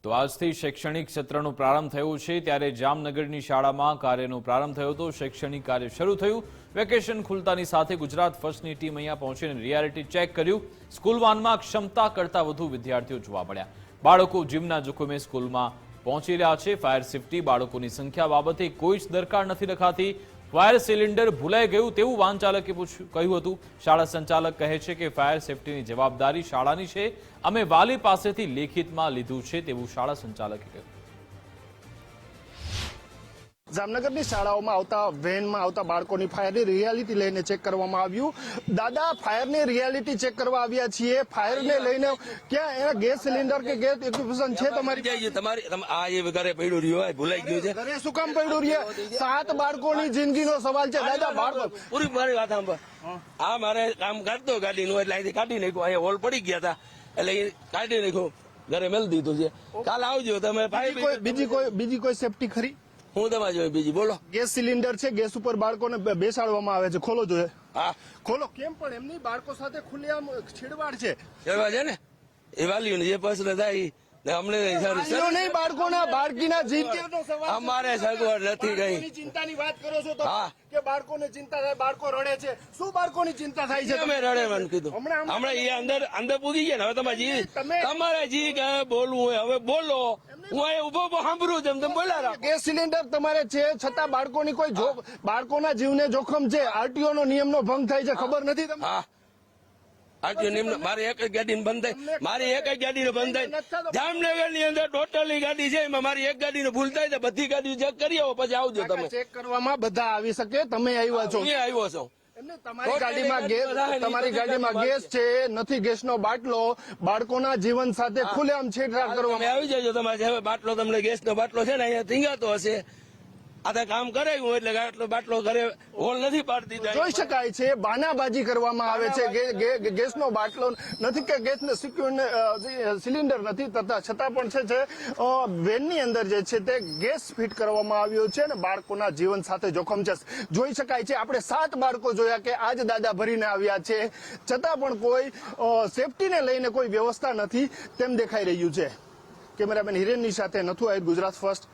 તો આજથી શૈક્ષણિક સત્રનો પ્રારંભ થયો છે ત્યારે જામનગરની શાળામાં કાર્યનો પ્રારંભ થયો હતો। શૈક્ષણિક કાર્ય શરૂ થયું। વેકેશન ખુલતાની સાથે ગુજરાત ફર્સ્ટની ટીમ અહીંયા પહોંચીને રિયાલિટી ચેક કર્યું। સ્કૂલ વાનમાં ક્ષમતા કરતા વધુ વિદ્યાર્થીઓ જોવા મળ્યા। બાળકો જીમના જોખમે સ્કૂલમાં પહોંચી રહ્યા છે। ફાયર સેફટી બાળકોની સંખ્યા બાબતે કોઈ જ દરકાર નથી રખાતી। ફાયર સિલિન્ડર ભૂલાઈ ગયું તેવું વાહન ચાલકે કહ્યું હતું। શાળા સંચાલક કહે છે કે ફાયર સેફટીની જવાબદારી શાળાની છે, અમે વાલી પાસેથી લેખિતમાં લીધું છે તેવું શાળા સંચાલકે કહ્યું। જામનગરની શાળાઓમાં આવતા વેનમાં આવતા બાળકોની ફાયરની રિયાલિટી લઈને ચેક કરવામાં આવ્યું। દાદા, ફાયરની રિયાલિટી ચેક કરવા આવ્યા છીએ। ફાયરને લઈને ક્યાં એના ગેસ સિલિન્ડર કે ગેસ એક્વિપ્શન છે તમારી? તમારી આ એ ઘરે પડ્યું રહ્યું ભૂલાઈ ગયું છે। ઘરે શું કામ પડ્યું રહ્યા? 7 બાળકોની જિંદગીનો સવાલ છે દાદા। બાળકો પૂરી મારી વાત સાંભળ। આ મારે કામ કરતો ગાડીનું એટલે અહીંથી કાઢી નાખ્યું। અહીંયા હોલ પડી ગયા હતા એટલે કાઢી નાખ્યું, ઘરે મેળ દીધું છે। કાલ આવજો તમે। બીજી કોઈ સેફટી ખરી? હું તમારે જોઈ બીજી બોલો। ગેસ સિલિન્ડર છે, ગેસ ઉપર બાળકોને બેસાડવામાં આવે છે, ખોલો જોઈએ। હા ખોલો। કેમ પણ એમની બાળકો સાથે ખુલ્લેઆમ છેડવાડ છે એવા છે ને એ વાલીઓને જે પસંદ થાય અમને નહીં બાળકોના બાળકીના જીવનો સવાલ। અમારે સગવડ નથી ગઈ। ચિંતાની વાત કરો છો તો હા કે બાળકોને ચિંતા થાય, બાળકો રડે છે। શું બાળકોની ચિંતા થાય છે? અમે રડે મને કીધું હમણાં એ અંદર પૂગી ગયા ને। હવે તમારે જી બોલવું હોય હવે બોલો। હું અહીંયા ઉભો સાંભળું છું, તમે બોલ્યા। ગેસ સિલિન્ડર તમારે છે છતાં બાળકોની કોઈ બાળકોના જીવને જોખમ છે, આરટીઓ નો નિયમનો ભંગ થાય છે, ખબર નથી તમને? હા મારી એક જ ગાડી બંધ થાય, મારી એક જ ગાડી બંધ થાય। જામનગર ની અંદર ટોટલી ગાડી છે, એમાં મારી એક ગાડી ભૂલ થાય તો બધી ગાડી ચેક કરી આવો, પછી આવજો તમે। ચેક કરવામાં બધા આવી શકે, તમે આવ્યા છો? હું આવ્યો છું। તમારી ગાડીમાં ગેસ છે, નથી ગેસનો બાટલો, બાળકોના જીવન સાથે ખુલ્લેઆમ છેડછાડ કરવામાં આવી જજો તમારે। હવે બાટલો તમને ગેસનો બાટલો છે ને અહીંયા ધીંગાતો હશે, આ કામ કરાયું એટલે આટલો બાટલો ઘરે હોલ નથી પાડતી। જોઈ શકાય છે બાનાબાજી કરવામાં આવે છે। ગેસનો બાટલો નથી કે ગેસને સિલિન્ડર નથી છતાં પણ છે વેનની અંદર જે છે તે ગેસ ફિટ કરવામાં આવ્યો છે અને બાળકોના જીવન સાથે જોખમ છે। જોઈ શકાય છે આપણે 7 બાળકો જોયા કે આજ દાદા ભરીને આવ્યા છે, છતાં પણ કોઈ સેફટીને લઈને કોઈ વ્યવસ્થા નથી તેમ દેખાઈ રહ્યું છે। કેમેરામેન હિરેનની સાથે નથુ આહિર, ગુજરાત ફર્સ્ટ।